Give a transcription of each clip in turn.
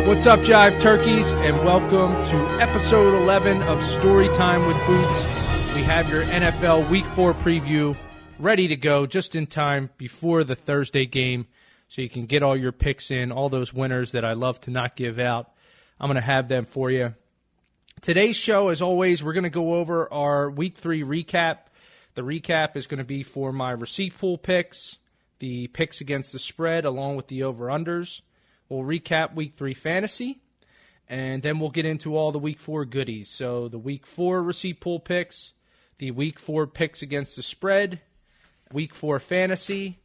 What's up, Jive Turkeys, and welcome to episode 11 of Storytime with Boots. We have your NFL Week 4 preview ready to go just in time before the Thursday game so you can get all your picks in, all those winners that I love to not give out. I'm going to have them for you. Today's show, as always, we're going to go over our Week 3 recap. The recap is going to be for my receipt pool picks, the picks against the spread, along with the over-unders. We'll recap Week 3 fantasy, and then we'll get into all the Week 4 goodies. So the Week 4 receipt pool picks, the Week 4 picks against the spread, Week 4 fantasy,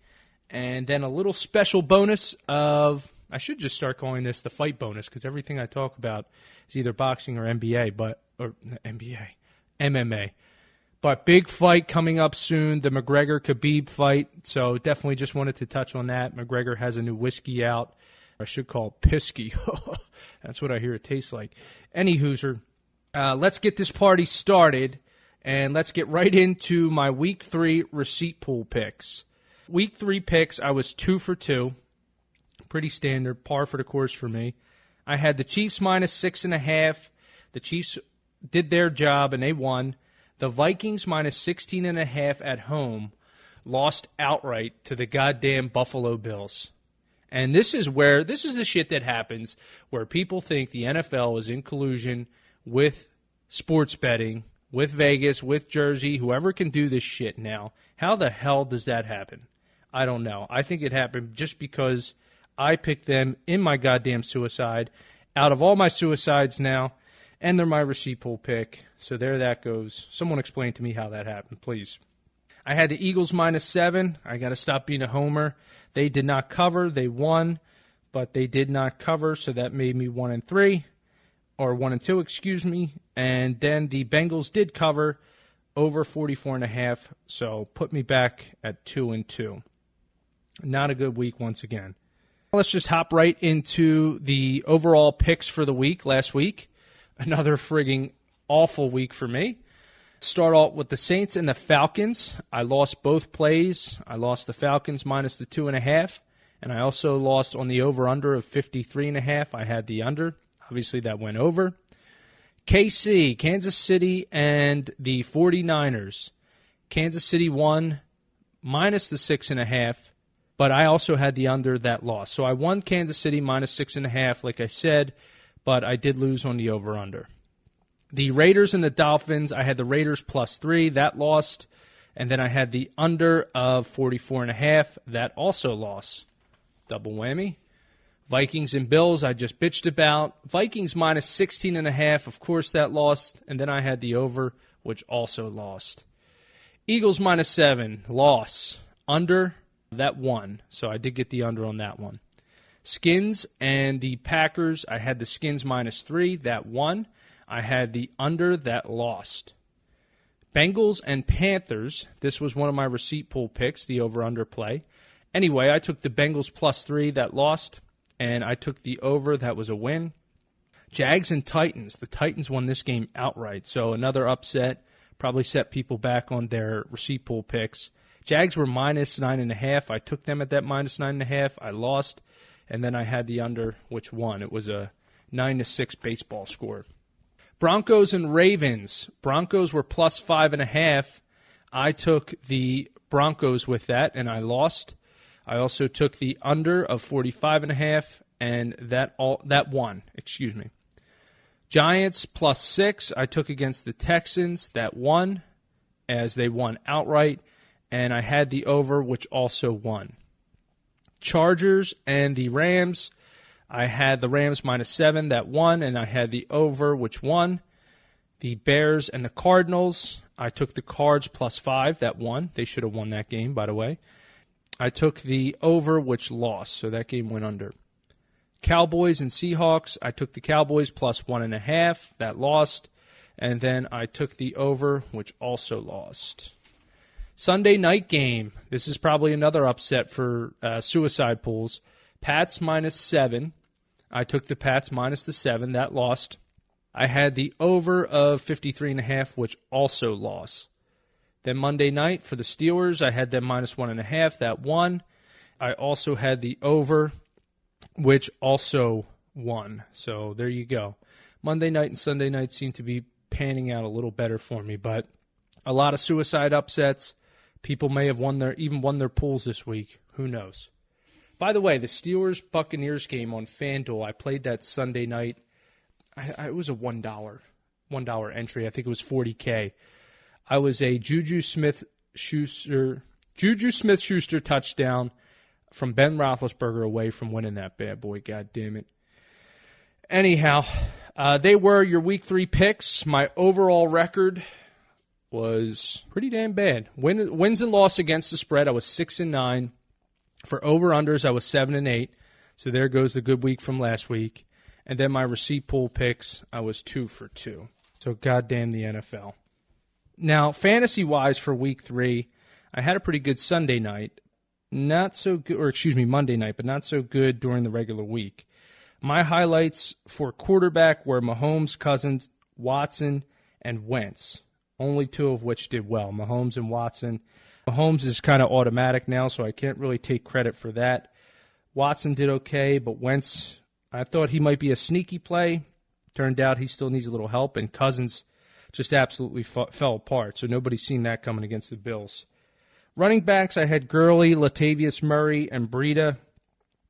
and then a little special bonus of, I should just start calling this the fight bonus because everything I talk about is either boxing or MMA. But big fight coming up soon, the McGregor Khabib fight. So definitely just wanted to touch on that. McGregor has a new whiskey out. I should call it Pisky. That's what I hear it tastes like. Any hooser, let's get this party started, and let's get right into my Week 3 receipt pool picks. Week 3 picks, I was 2 for 2. Pretty standard, par for the course for me. I had the Chiefs minus 6.5. The Chiefs did their job, and they won. The Vikings minus 16.5 at home lost outright to the goddamn Buffalo Bills. And this is the shit that happens where people think the NFL is in collusion with sports betting, with Vegas, with Jersey, whoever can do this shit now. How the hell does that happen? I don't know. I think it happened just because I picked them in my goddamn suicide. Out of all my suicides now, and they're my receipt pool pick. So there that goes. Someone explain to me how that happened, please. I had the Eagles minus 7. I got to stop being a homer. They did not cover. They won, but they did not cover, so that made me 1-3, or 1-2, excuse me. And then the Bengals did cover over 44.5, so put me back at 2-2. Not a good week once again. Let's just hop right into the overall picks for the week last week. Another frigging awful week for me. Start off with the Saints and the Falcons. I lost both plays. I lost the Falcons minus the 2.5, and I also lost on the over-under of 53.5. I had the under. Obviously, that went over. KC, Kansas City, and the 49ers. Kansas City won minus the 6.5, but I also had the under that lost. So I won Kansas City minus 6.5, like I said, but I did lose on the over-under. The Raiders and the Dolphins, I had the Raiders plus 3. That lost. And then I had the under of 44.5. That also lost. Double whammy. Vikings and Bills, I just bitched about. Vikings minus 16.5. Of course, that lost. And then I had the over, which also lost. Eagles minus 7. Loss. Under, that won. So I did get the under on that one. Skins and the Packers, I had the Skins minus 3. That won. I had the under that lost. Bengals and Panthers, this was one of my receipt pool picks, the over-under play. Anyway, I took the Bengals plus 3 that lost, and I took the over that was a win. Jags and Titans, the Titans won this game outright, so another upset, probably set people back on their receipt pool picks. Jags were minus 9.5. I took them at that minus 9.5. I lost, and then I had the under, which won. It was a 9-6 baseball score. Broncos and Ravens. Broncos were plus 5.5. I took the Broncos with that, and I lost. I also took the under of 45.5, and that won. Excuse me. Giants plus 6. I took against the Texans. That won, as they won outright, and I had the over, which also won. Chargers and the Rams. I had the Rams minus 7, that won, and I had the over, which won. The Bears and the Cardinals, I took the Cards plus 5, that won. They should have won that game, by the way. I took the over, which lost, so that game went under. Cowboys and Seahawks, I took the Cowboys plus 1.5, that lost. And then I took the over, which also lost. Sunday night game, this is probably another upset for suicide pools. Pats minus 7. I took the Pats minus the 7. That lost. I had the over of 53.5, which also lost. Then Monday night for the Steelers, I had them minus 1.5. That won. I also had the over, which also 1. So there you go. Monday night and Sunday night seem to be panning out a little better for me, but a lot of suicide upsets. People may have won their pools this week. Who knows? By the way, the Steelers-Buccaneers game on FanDuel, I played that Sunday night. It was a $1 entry. I think it was $40K. I was a Juju Smith-Schuster touchdown from Ben Roethlisberger away from winning that bad boy. God damn it. Anyhow, they were your Week 3 picks. My overall record was pretty damn bad. Wins and loss against the spread, I was 6-9. For over-unders, I was 7-8. So there goes the good week from last week. And then my receipt pool picks, I was 2 for 2. So goddamn the NFL. Now, fantasy-wise for Week 3, I had a pretty good Sunday night. Monday night, but not so good during the regular week. My highlights for quarterback were Mahomes, Cousins, Watson, and Wentz. Only 2 of which did well, Mahomes and Watson. Mahomes is kind of automatic now, so I can't really take credit for that. Watson did okay, but Wentz, I thought he might be a sneaky play. Turned out he still needs a little help, and Cousins just absolutely fell apart, so nobody's seen that coming against the Bills. Running backs, I had Gurley, Latavius Murray, and Breida.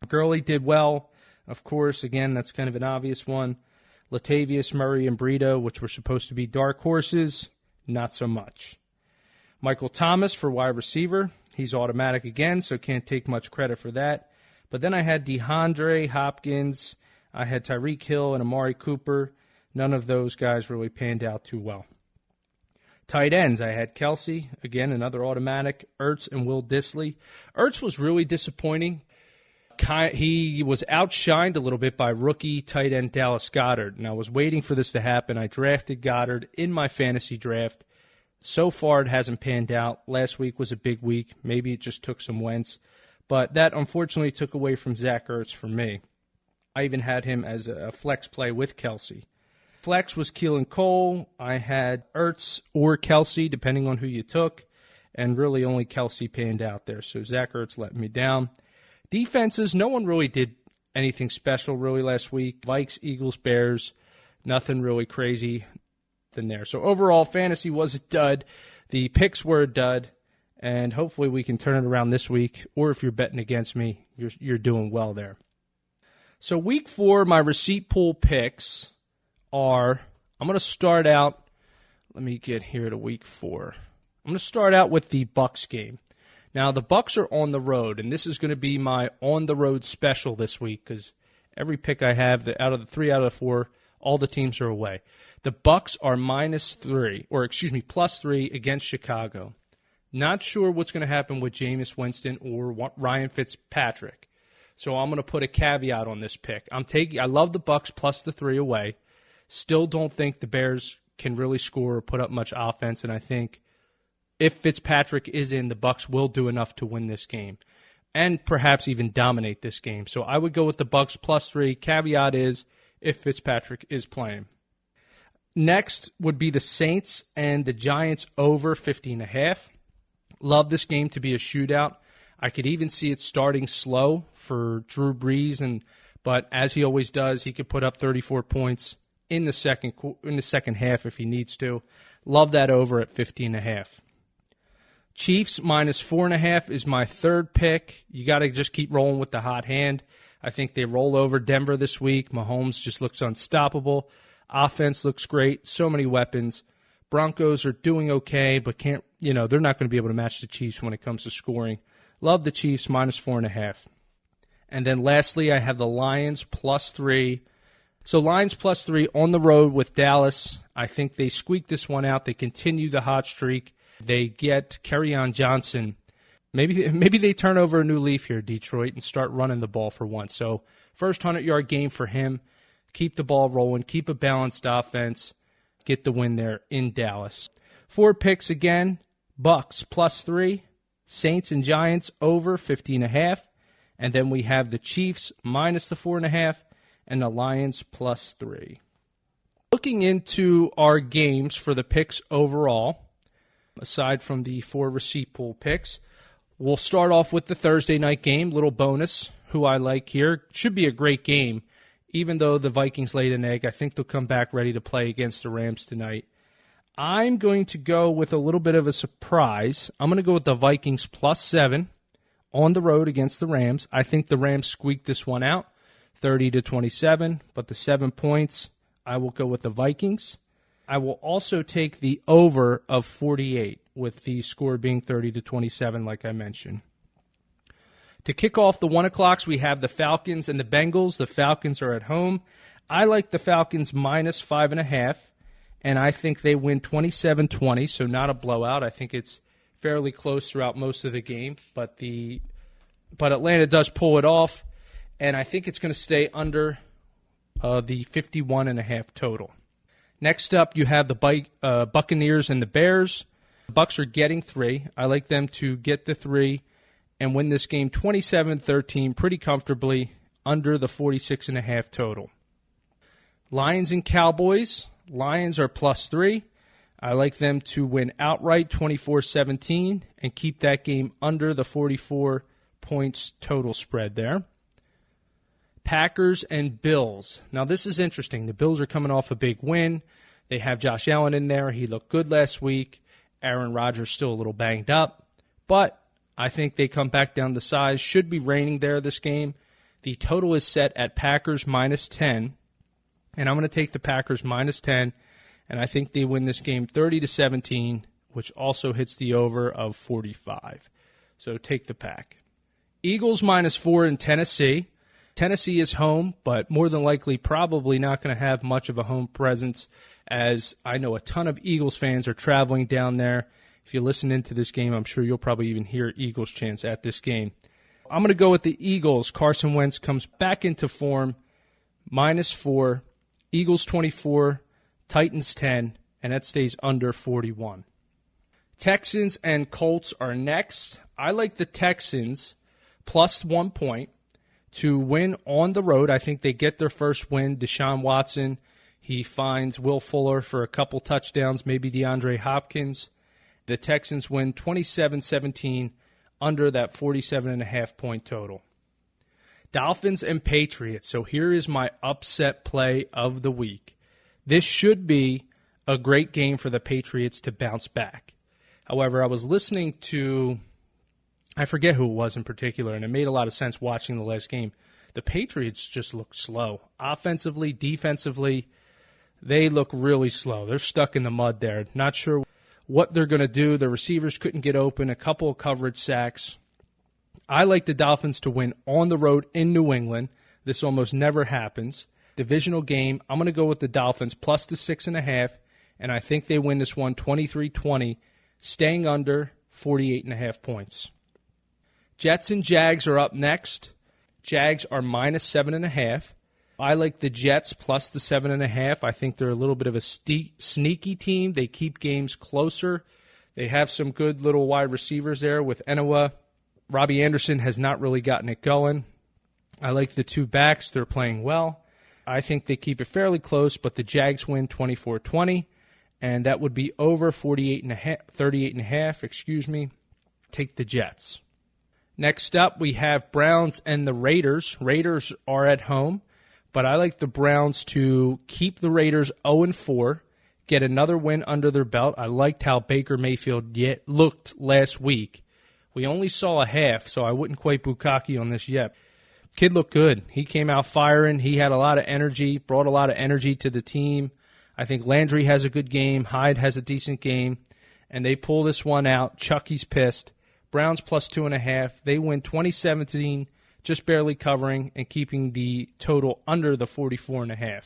Gurley did well, of course. Again, that's kind of an obvious one. Latavius Murray and Breida, which were supposed to be dark horses, not so much. Michael Thomas for wide receiver. He's automatic again, so can't take much credit for that. But then I had DeAndre Hopkins. I had Tyreek Hill and Amari Cooper. None of those guys really panned out too well. Tight ends, I had Kelsey, again, another automatic, Ertz and Will Dissly. Ertz was really disappointing. He was outshined a little bit by rookie tight end Dallas Goedert, and I was waiting for this to happen. I drafted Goddard in my fantasy draft. So far, it hasn't panned out. Last week was a big week. Maybe it just took some Wentz. But that, unfortunately, took away from Zach Ertz for me. I even had him as a flex play with Kelsey. Flex was Keelan Cole. I had Ertz or Kelsey, depending on who you took. And really only Kelsey panned out there. So Zach Ertz let me down. Defenses, no one really did anything special really last week. Vikes, Eagles, Bears, nothing really crazy in there. So overall, fantasy was a dud. The picks were a dud. And hopefully we can turn it around this week. Or if you're betting against me, you're doing well there. So week 4, my receipt pool picks are, I'm going to start out, let me get here to week 4. I'm going to start out with the Bucs game. Now, the Bucs are on the road, and this is going to be my on-the-road special this week because every pick I have, three out of the 4, all the teams are away. The Bucs are +3 against Chicago. Not sure what's going to happen with Jameis Winston or Ryan Fitzpatrick. So I'm going to put a caveat on this pick. I love the Bucs +3 away. Still don't think the Bears can really score or put up much offense, and I think if Fitzpatrick is in, the Bucs will do enough to win this game and perhaps even dominate this game. So I would go with the Bucs +3. Caveat is if Fitzpatrick is playing. Next would be the Saints and the Giants over 50.5. Love this game to be a shootout. I could even see it starting slow for Drew Brees, but as he always does, he could put up 34 points in the second half if he needs to. Love that over at 50.5. Chiefs -4.5 is my third pick. You got to just keep rolling with the hot hand. I think they roll over Denver this week. Mahomes just looks unstoppable. Offense looks great. So many weapons. Broncos are doing okay, but they're not going to be able to match the Chiefs when it comes to scoring. Love the Chiefs -4.5. And then lastly, I have the Lions +3. So Lions +3 on the road with Dallas. I think they squeak this one out. They continue the hot streak. They get Kerryon Johnson. Maybe they turn over a new leaf here, Detroit, and start running the ball for once. So first 100-yard game for him. Keep the ball rolling. Keep a balanced offense. Get the win there in Dallas. 4 picks again. Bucs +3. Saints and Giants over 50.5. And then we have the Chiefs -4.5. And the Lions +3. Looking into our games for the picks overall, aside from the 4 receipt pool picks, we'll start off with the Thursday night game, little bonus, who I like here. Should be a great game. even though the Vikings laid an egg. I think they'll come back ready to play against the Rams tonight. I'm going to go with a little bit of a surprise. I'm going to go with the Vikings +7 on the road against the Rams. I think the Rams squeaked this one out, 30-27, but the 7 points, I will go with the Vikings. I will also take the over of 48, with the score being 30-27, like I mentioned. To kick off the 1 o'clocks, we have the Falcons and the Bengals. The Falcons are at home. I like the Falcons -5.5, and I think they win 27-20, so not a blowout. I think it's fairly close throughout most of the game, but Atlanta does pull it off, and I think it's going to stay under the 51.5 total. Next up, you have the Buccaneers and the Bears. The Bucs are getting 3. I like them to get the 3 and win this game 27-13 pretty comfortably, under the 46.5 total. Lions and Cowboys. Lions are +3. I like them to win outright 24-17 and keep that game under the 44 points total spread there. Packers and Bills. Now, this is interesting. The Bills are coming off a big win. They have Josh Allen in there. He looked good last week. Aaron Rodgers still a little banged up. But I think they come back down to size. Should be reigning there this game. The total is set at Packers -10. And I'm going to take the Packers -10. And I think they win this game 30-17, which also hits the over of 45. So take the Pack. Eagles -4 in Tennessee. Tennessee is home, but more than likely probably not going to have much of a home presence, as I know a ton of Eagles fans are traveling down there. If you listen into this game, I'm sure you'll probably even hear Eagles chants at this game. I'm going to go with the Eagles. Carson Wentz comes back into form, -4, Eagles 24, Titans 10, and that stays under 41. Texans and Colts are next. I like the Texans +1 point to win on the road. I think they get their first win. Deshaun Watson, he finds Will Fuller for a couple touchdowns, maybe DeAndre Hopkins. The Texans win 27-17, under that 47.5 point total. Dolphins and Patriots. So here is my upset play of the week. This should be a great game for the Patriots to bounce back. However, I was listening to, I forget who it was in particular, and it made a lot of sense watching the last game. The Patriots just look slow. Offensively, defensively, they look really slow. They're stuck in the mud there. Not sure what they're going to do. The receivers couldn't get open, a couple of coverage sacks. I like the Dolphins to win on the road in New England. This almost never happens. Divisional game, I'm going to go with the Dolphins +6.5, and I think they win this one 23-20, staying under 48.5 points. Jets and Jags are up next. Jags are -7.5. I like the Jets +7.5. I think they're a little bit of a sneaky team. They keep games closer. They have some good little wide receivers there with Enowa. Robbie Anderson has not really gotten it going. I like the two backs. They're playing well. I think they keep it fairly close, but the Jags win 24-20, and that would be over 38.5. Take the Jets. Next up, we have Browns and the Raiders. Raiders are at home, but I like the Browns to keep the Raiders 0-4, get another win under their belt. I liked how Baker Mayfield looked last week. We only saw a half, so I wouldn't quite bukkake on this yet. Kid looked good. He came out firing. He had a lot of energy, brought a lot of energy to the team. I think Landry has a good game. Hyde has a decent game. And they pull this one out. Chucky's pissed. Browns +2.5. They win 2017, just barely covering and keeping the total under the 44.5.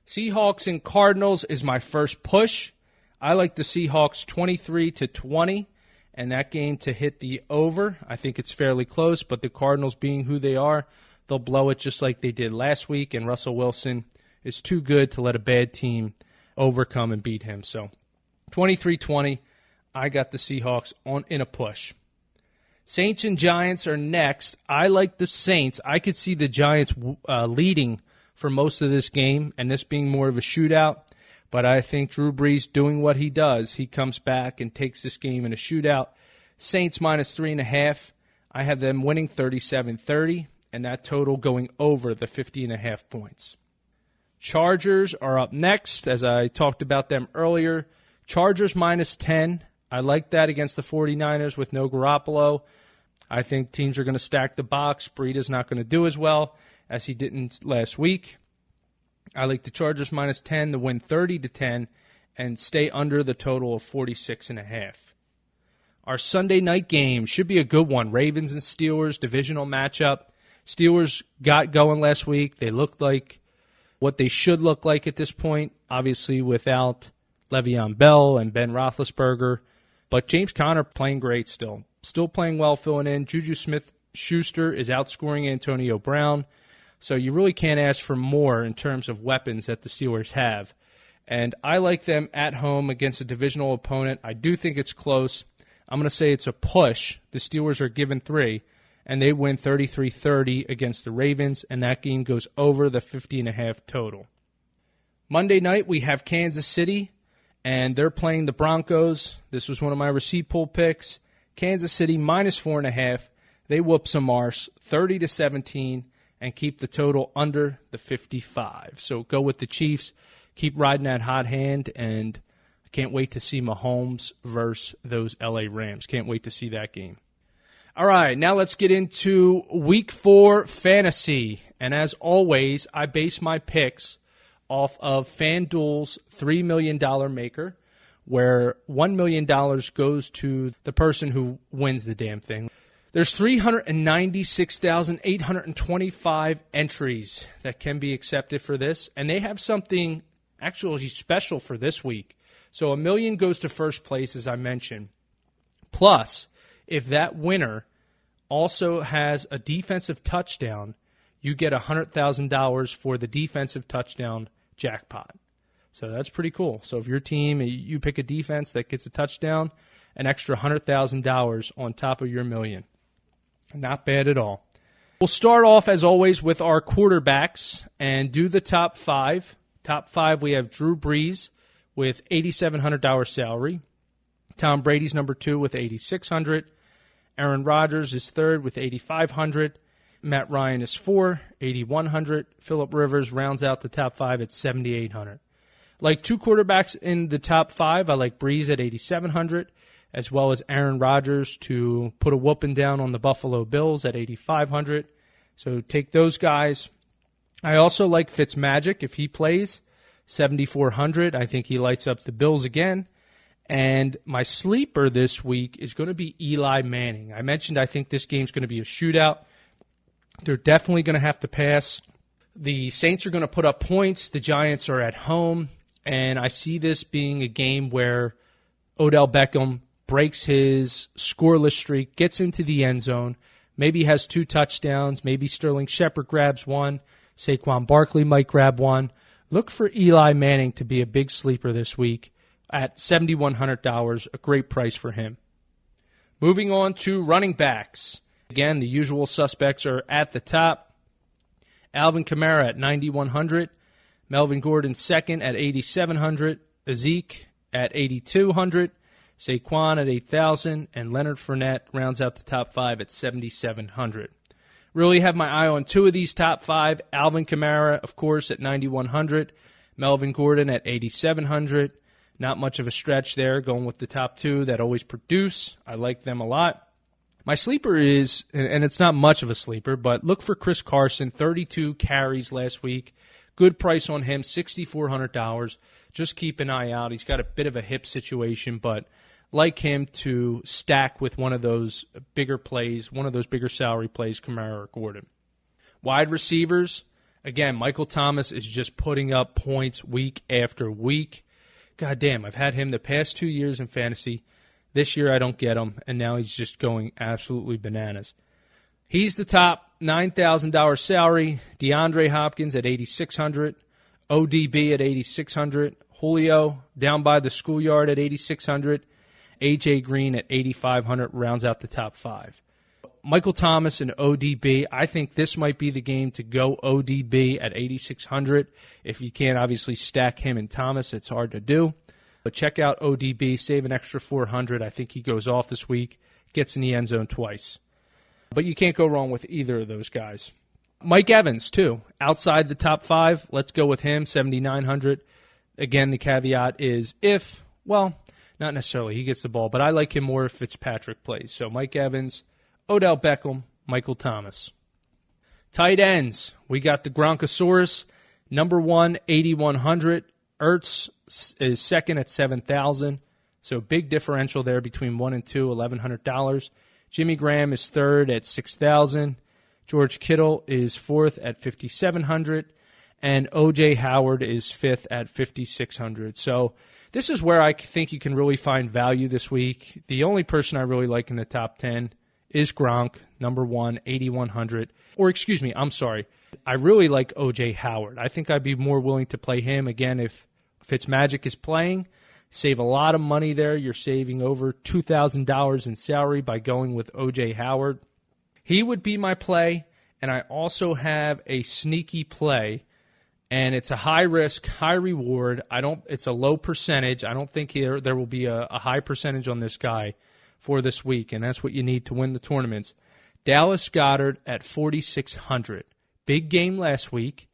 Seahawks and Cardinals is my first push. I like the Seahawks 23-20. And that game to hit the over. I think it's fairly close, but the Cardinals being who they are, they'll blow it just like they did last week, and Russell Wilson is too good to let a bad team overcome and beat him. So 23-20, I got the Seahawks in a push. Saints and Giants are next. I like the Saints. I could see the Giants leading for most of this game, and this being more of a shootout. But I think Drew Brees doing what he does, he comes back and takes this game in a shootout. Saints -3.5. I have them winning 37-30, and that total going over the 50.5 points. Chargers are up next, as I talked about them earlier. Chargers minus 10. I like that against the 49ers with no Garoppolo. I think teams are going to stack the box. Breida's not going to do as well as he didn't last week. I like the Chargers minus 10 to win 30-10 and stay under the total of 46.5. Our Sunday night game should be a good one. Ravens and Steelers, divisional matchup. Steelers got going last week. They looked like what they should look like at this point, obviously without Le'Veon Bell and Ben Roethlisberger. But James Conner playing great still. Still playing well, filling in. Juju Smith-Schuster is outscoring Antonio Brown. So you really can't ask for more in terms of weapons that the Steelers have. And I like them at home against a divisional opponent. I do think it's close. I'm going to say it's a push. The Steelers are given 3, and they win 33-30 against the Ravens, and that game goes over the 50.5 total. Monday night, we have Kansas City, and they're playing the Broncos. This was one of my receipt pool picks. Kansas City minus 4.5. They whoop some arse, 30-17, and keep the total under the 55. So go with the Chiefs. Keep riding that hot hand, and I can't wait to see Mahomes versus those LA Rams. Can't wait to see that game. All right, now let's get into Week 4 fantasy. And as always, I base my picks off of FanDuel's $3 million maker, where $1 million goes to the person who wins the damn thing. There's 396,825 entries that can be accepted for this, and they have something actually special for this week. So $1 million goes to first place, as I mentioned. Plus, if that winner also has a defensive touchdown, you get $100,000 for the defensive touchdown jackpot. So that's pretty cool. So if your team, you pick a defense that gets a touchdown, an extra $100,000 on top of your $1 million. Not bad at all. We'll start off, as always, with our quarterbacks and do the top 5. Top 5, we have Drew Brees with $8,700 salary. Tom Brady's number 2 with $8,600. Aaron Rodgers is 3rd with $8,500. Matt Ryan is 4, $8,100. Phillip Rivers rounds out the top 5 at $7,800. Like 2 quarterbacks in the top 5, I like Brees at $8,700, as well as Aaron Rodgers to put a whooping down on the Buffalo Bills at $8,500. So take those guys. I also like Fitzmagic if he plays, $7,400. I think he lights up the Bills again. And my sleeper this week is going to be Eli Manning. I mentioned I think this game's going to be a shootout. They're definitely going to have to pass. The Saints are going to put up points. The Giants are at home. And I see this being a game where Odell Beckham breaks his scoreless streak, gets into the end zone, maybe has 2 touchdowns, maybe Sterling Shepard grabs 1, Saquon Barkley might grab 1. Look for Eli Manning to be a big sleeper this week at $7,100, a great price for him. Moving on to running backs. Again, the usual suspects are at the top. Alvin Kamara at $9,100, Melvin Gordon second at $8,700, Zeke at $8,200, Saquon at $8,000, and Leonard Fournette rounds out the top 5 at $7,700. Really have my eye on 2 of these top 5. Alvin Kamara, of course, at $9,100, Melvin Gordon at $8,700. Not much of a stretch there, going with the top 2 that always produce. I like them a lot. My sleeper is, and it's not much of a sleeper, but look for Chris Carson, 32 carries last week. Good price on him, $6,400. Just keep an eye out. He's got a bit of a hip situation, but like him to stack with one of those bigger plays, one of those bigger salary plays, Kamara or Gordon. Wide receivers, again, Michael Thomas is just putting up points week after week. God damn, I've had him the past 2 years in fantasy. This year I don't get him, and now he's just going absolutely bananas. He's the top $9,000 salary. DeAndre Hopkins at $8,600. ODB at $8,600. Julio down by the schoolyard at $8,600. A.J. Green at $8,500 rounds out the top 5. Michael Thomas and ODB, I think this might be the game to go ODB at $8,600. If you can't obviously stack him and Thomas, it's hard to do. But check out ODB, save an extra $400. I think he goes off this week, gets in the end zone twice. But you can't go wrong with either of those guys. Mike Evans, too. Outside the top 5, let's go with him, 7,900. Again, the caveat is if, well, not necessarily he gets the ball, but I like him more if Fitzpatrick plays. So Mike Evans, Odell Beckham, Michael Thomas. Tight ends, we got the Gronkosaurus, number 1, 8,100. Ertz is second at 7,000. So big differential there between 1 and 2, $1,100. Jimmy Graham is third at 6,000. George Kittle is fourth at 5,700. And O.J. Howard is fifth at 5,600. So this is where I think you can really find value this week. The only person I really like in the top 10 is Gronk, number 1, 8,100. Or excuse me, I'm sorry. I really like O.J. Howard. I think I'd be more willing to play him again if Fitzmagic is playing. Save a lot of money there. You're saving over $2,000 in salary by going with O.J. Howard. He would be my play, and I also have a sneaky play, and it's a high risk, high reward. It's a low percentage. I don't think there will be a high percentage on this guy for this week, and that's what you need to win the tournaments. Dallas Goedert at 4,600. Big game last week.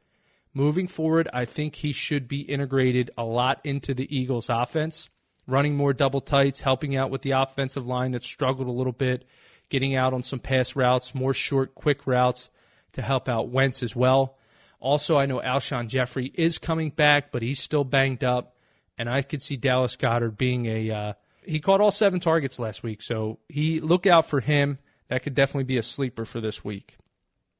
Moving forward, I think he should be integrated a lot into the Eagles' offense, running more double tights, helping out with the offensive line that struggled a little bit, getting out on some pass routes, more short, quick routes to help out Wentz as well. Also, I know Alshon Jeffrey is coming back, but he's still banged up, and I could see Dallas Goedert being he caught all 7 targets last week, so look out for him. That could definitely be a sleeper for this week.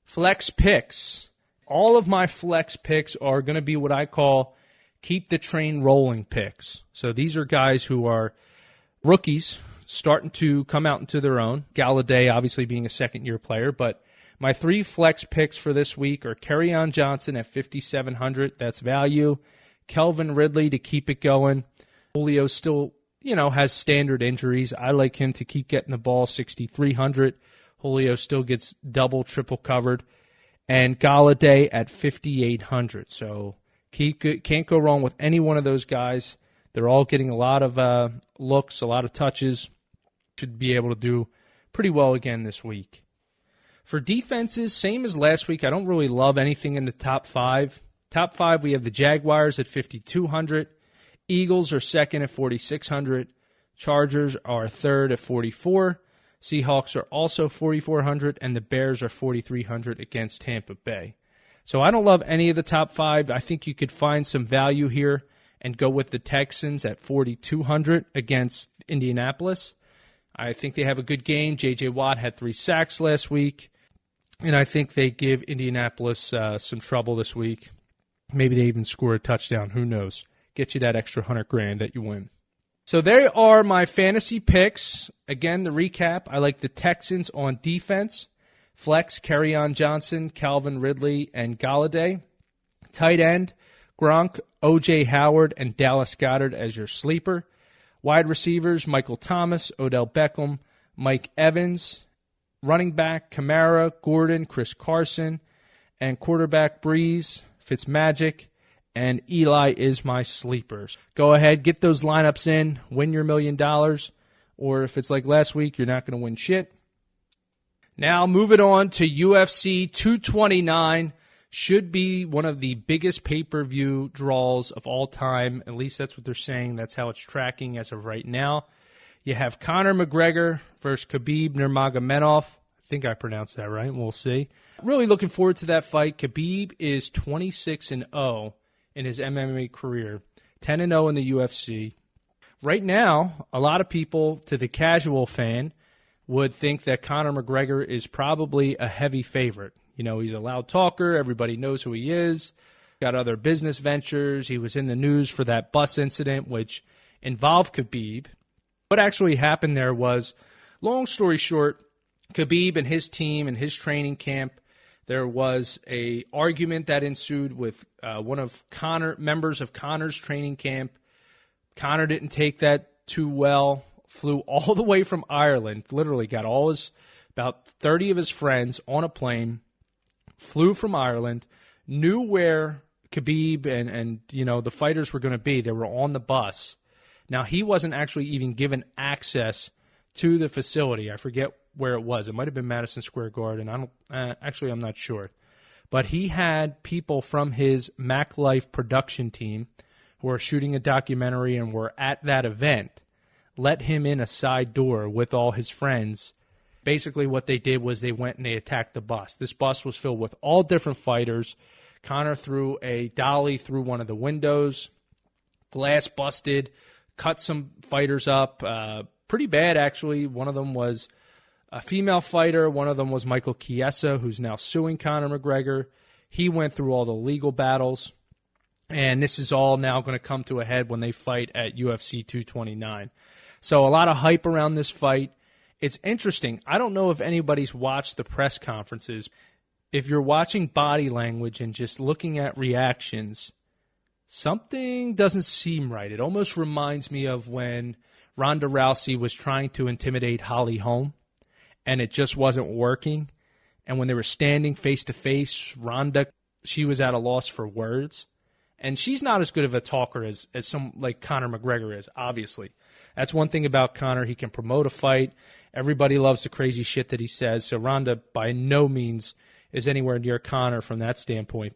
Flex picks. All of my flex picks are going to be what I call keep the train rolling picks. So these are guys who are rookies starting to come out into their own. Galladay obviously being a second-year player, but my 3 flex picks for this week are Kerryon Johnson at 5,700. That's value. Kelvin Ridley to keep it going. Julio still, has standard injuries. I like him to keep getting the ball, 6,300. Julio still gets double, triple covered. And Galladay at 5,800. So can't go wrong with any one of those guys. They're all getting a lot of looks, a lot of touches. Should be able to do pretty well again this week. For defenses, same as last week. I don't really love anything in the top 5. Top 5, we have the Jaguars at 5,200. Eagles are second at 4,600. Chargers are third at 44. Seahawks are also 4,400, and the Bears are 4,300 against Tampa Bay. So I don't love any of the top 5. I think you could find some value here and go with the Texans at 4,200 against Indianapolis. I think they have a good game. J.J. Watt had 3 sacks last week, and I think they give Indianapolis some trouble this week. Maybe they even score a touchdown. Who knows? Get you that extra $100,000 that you win. So there are my fantasy picks. Again, the recap, I like the Texans on defense. Flex, Kerryon Johnson, Calvin Ridley, and Galladay. Tight end, Gronk, O.J. Howard, and Dallas Goedert as your sleeper. Wide receivers, Michael Thomas, Odell Beckham, Mike Evans. Running back, Kamara, Gordon, Chris Carson. And quarterback, Breeze, Fitzmagic, and Eli is my sleepers. Go ahead, get those lineups in, win your $1 million, or if it's like last week, you're not going to win shit. Now, moving on to UFC 229, should be one of the biggest pay-per-view draws of all time. At least that's what they're saying. That's how it's tracking as of right now. You have Conor McGregor versus Khabib Nurmagomedov. I think I pronounced that right. We'll see. Really looking forward to that fight. Khabib is 26-0 in his MMA career, 10-0 in the UFC. Right now, a lot of people, to the casual fan, would think that Conor McGregor is probably a heavy favorite. He's a loud talker. Everybody knows who he is. Got other business ventures. He was in the news for that bus incident, which involved Khabib. What actually happened there was, long story short, Khabib and his team and his training camp, there was a argument that ensued with one of members of Conor's training camp. Conor didn't take that too well, flew all the way from Ireland, literally got about 30 of his friends on a plane, flew from Ireland, knew where Khabib and the fighters were going to be. They were on the bus. Now, he wasn't actually even given access to the facility. I forget where it was. It might have been Madison Square Garden. I'm not sure. but he had people from his Mac Life production team who were shooting a documentary and were at that event let him in a side door with all his friends. Basically what they did was they went and they attacked the bus. This bus was filled with all different fighters. Conor threw a dolly through one of the windows. Glass busted, cut some fighters up. Pretty bad, actually. One of them was a female fighter. One of them was Michael Chiesa, who's now suing Conor McGregor. He went through all the legal battles. And this is all now going to come to a head when they fight at UFC 229. So a lot of hype around this fight. It's interesting. I don't know if anybody's watched the press conferences. If you're watching body language and just looking at reactions, something doesn't seem right. It almost reminds me of when Ronda Rousey was trying to intimidate Holly Holm, and it just wasn't working. And when they were standing face to face, Ronda, she was at a loss for words. And she's not as good of a talker as some like Conor McGregor is, obviously. That's one thing about Conor. He can promote a fight. Everybody loves the crazy shit that he says. So Ronda by no means is anywhere near Conor from that standpoint.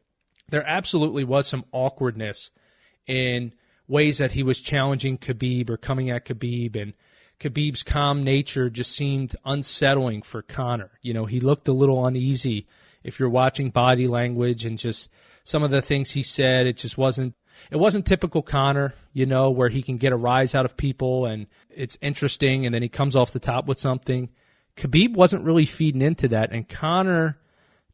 There absolutely was some awkwardness in ways that he was challenging Khabib or coming at Khabib, and Khabib's calm nature just seemed unsettling for Conor. You know, he looked a little uneasy if you're watching body language and just some of the things he said. It just wasn't typical Conor, you know, where he can get a rise out of people and it's interesting and then he comes off the top with something. Khabib wasn't really feeding into that, and Conor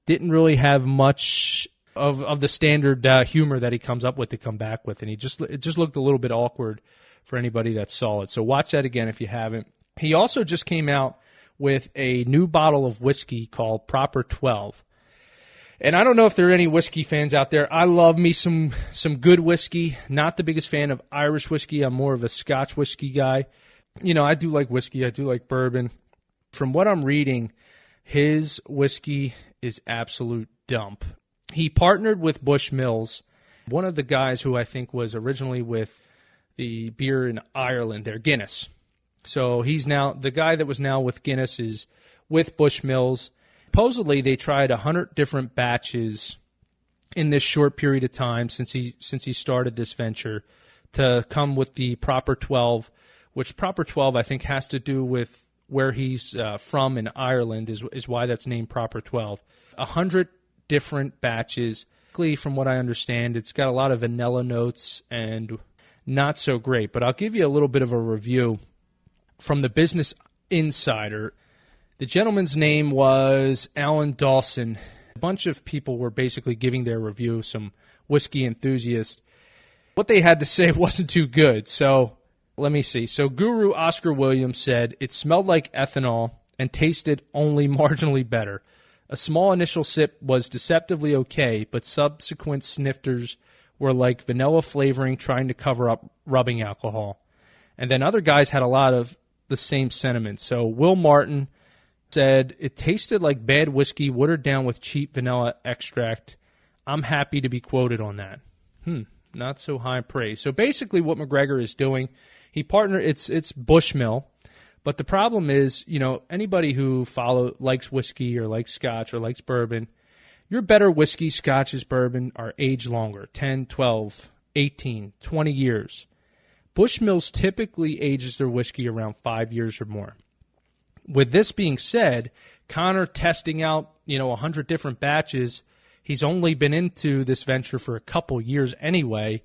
didn't really have much of the standard humor that he comes up with to come back with, and it just looked a little bit awkward for anybody that saw it. So watch that again if you haven't. He also just came out with a new bottle of whiskey called Proper 12. And I don't know if there are any whiskey fans out there. I love me some good whiskey. Not the biggest fan of Irish whiskey. I'm more of a Scotch whiskey guy. You know, I do like whiskey. I do like bourbon. From what I'm reading, his whiskey is absolute dump. He partnered with Bushmills, one of the guys who I think was originally with the beer in Ireland there, Guinness. So he's now, the guy that was now with Guinness is with Bushmills. Supposedly they tried 100 different batches in this short period of time since he started this venture to come with the Proper 12, which Proper 12 I think has to do with where he's from in Ireland is why that's named Proper 12. 100 different batches. From what I understand, it's got a lot of vanilla notes and not so great. But I'll give you a little bit of a review from the Business Insider. The gentleman's name was Alan Dawson. A bunch of people were basically giving their review, some whiskey enthusiasts. What they had to say wasn't too good, so let me see. So Guru Oscar Williams said, it smelled like ethanol and tasted only marginally better. A small initial sip was deceptively okay, but subsequent snifters were like vanilla flavoring trying to cover up rubbing alcohol. And then other guys had a lot of the same sentiments. So Will Martin said, it tasted like bad whiskey watered down with cheap vanilla extract. I'm happy to be quoted on that. Not so high praise. So basically what McGregor is doing, he partnered, it's Bushmill, but the problem is, you know, anybody who likes whiskey or likes scotch or likes bourbon, your better whiskey, scotches, bourbon are aged longer, 10, 12, 18, 20 years. Bushmills typically ages their whiskey around 5 years or more. With this being said, Conor testing out, 100 different batches, he's only been into this venture for a couple years anyway,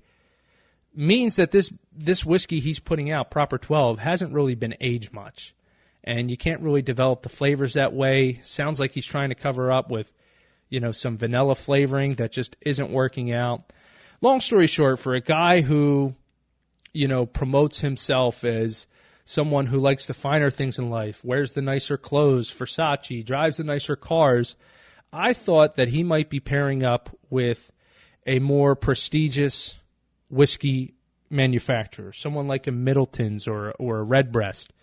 means that this whiskey he's putting out, Proper 12, hasn't really been aged much. And you can't really develop the flavors that way. Sounds like he's trying to cover up with, some vanilla flavoring that just isn't working out. Long story short, for a guy who, promotes himself as someone who likes the finer things in life, wears the nicer clothes, Versace, drives the nicer cars, I thought that he might be pairing up with a more prestigious whiskey manufacturer, someone like a Middleton's or a Redbreast,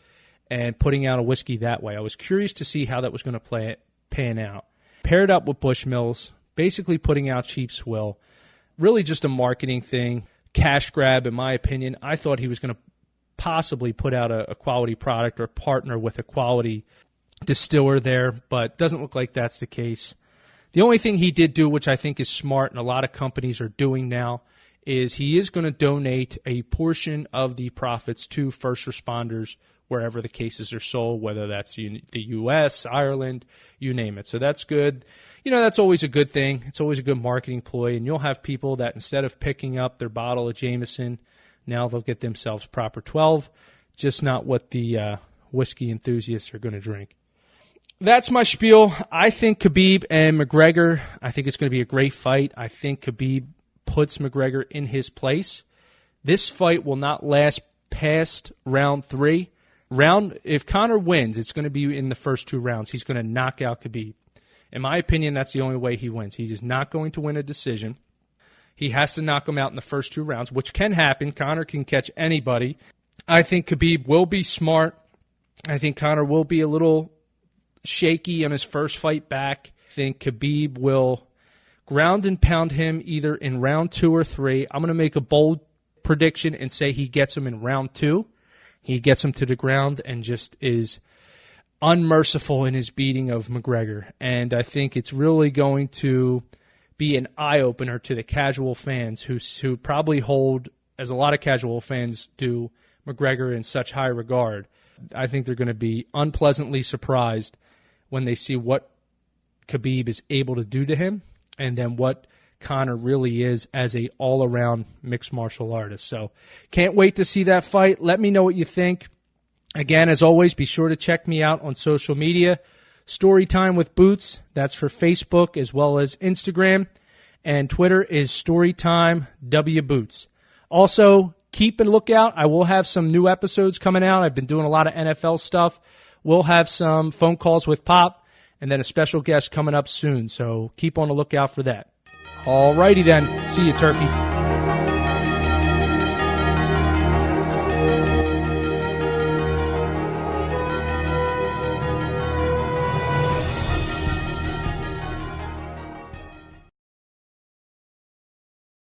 and putting out a whiskey that way. I was curious to see how that was going to pan out. Paired up with Bushmills, basically putting out cheap swill, really just a marketing thing, cash grab in my opinion. I thought he was going to possibly put out a quality product or partner with a quality distiller there, but doesn't look like that's the case. The only thing he did do, which I think is smart and a lot of companies are doing now, is he is going to donate a portion of the profits to first responders wherever the cases are sold, whether that's the U.S., Ireland, you name it. So that's good. That's always a good thing. It's always a good marketing ploy, and you'll have people that instead of picking up their bottle of Jameson, now they'll get themselves proper 12, just not what the whiskey enthusiasts are going to drink. That's my spiel. I think Khabib and McGregor, I think it's going to be a great fight. I think Khabib puts McGregor in his place. This fight will not last past round 3. If Conor wins, it's going to be in the first 2 rounds. He's going to knock out Khabib. In my opinion, that's the only way he wins. He is not going to win a decision. He has to knock him out in the first 2 rounds, which can happen. Conor can catch anybody. I think Khabib will be smart. I think Conor will be a little shaky on his first fight back. I think Khabib will ground and pound him either in round 2 or 3. I'm going to make a bold prediction and say he gets him in round 2. He gets him to the ground and just is unmerciful in his beating of McGregor. And I think it's really going to be an eye-opener to the casual fans who probably hold, as a lot of casual fans do, McGregor in such high regard. I think they're going to be unpleasantly surprised when they see what Khabib is able to do to him and then what Conor really is as a all-around mixed martial artist. So can't wait to see that fight. Let me know what you think. Again, as always, be sure to check me out on social media. Storytime with Boots, that's for Facebook as well as Instagram. And Twitter is StorytimeWBoots. Also, keep a lookout. I will have some new episodes coming out. I've been doing a lot of NFL stuff. We'll have some phone calls with Pop and then a special guest coming up soon. So keep on the lookout for that. All righty then. See you, turkeys.